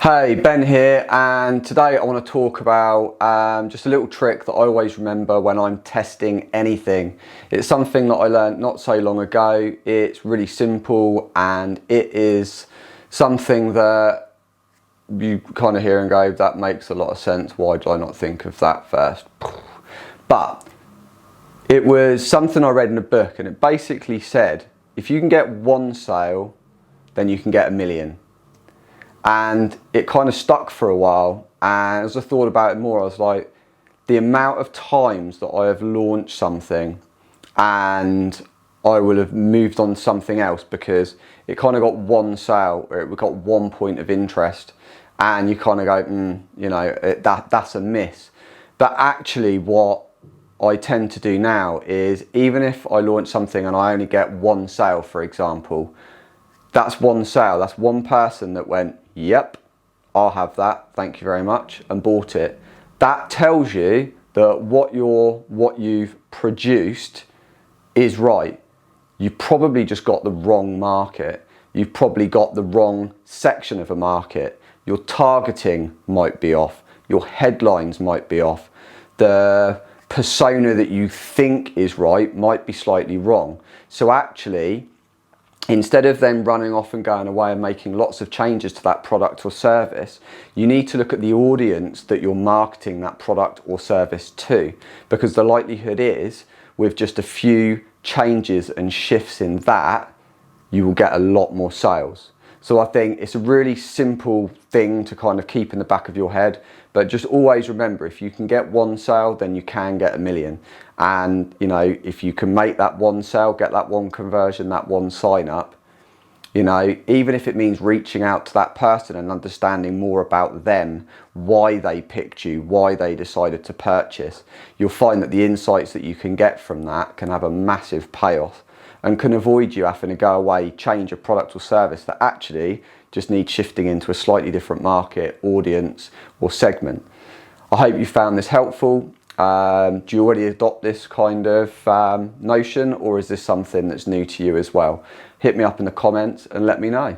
Hey, Ben here, and today I want to talk about just a little trick that I always remember when I'm testing anything. It's something that I learned not so long ago. It's really simple and it is something that you kind of hear and go, that makes a lot of sense. Why did I not think of that first? But it was something I read in a book, and it basically said, if you can get one sale, then you can get 1,000,000. And it kind of stuck for a while, and as I thought about it more, I was like, the amount of times that I have launched something and I will have moved on to something else because it kind of got one sale or it got one point of interest, and you kind of go, that's a miss. But actually what I tend to do now is, even if I launch something and I only get one sale, for example, that's one sale, that's one person that went, yep, I'll have that, thank you very much, and bought it. That tells you that what you've produced is right. You probably just got the wrong market. You've probably got the wrong section of a market. Your targeting might be off. Your headlines might be off. The persona that you think is right might be slightly wrong. So actually, instead of then running off and going away and making lots of changes to that product or service, you need to look at the audience that you're marketing that product or service to, because the likelihood is, with just a few changes and shifts in that, you will get a lot more sales. So I think it's a really simple thing to kind of keep in the back of your head, but just always remember, if you can get one sale, then you can get 1,000,000. And if you can make that one sale, get that one conversion, that one sign up, even if it means reaching out to that person and understanding more about them, why they picked you, why they decided to purchase, you'll find that the insights that you can get from that can have a massive payoff and can avoid you having to go away, change a product or service that actually just needs shifting into a slightly different market, audience or segment. I hope you found this helpful. Do you already adopt this kind of notion, or is this something that's new to you as well? Hit me up in the comments and let me know.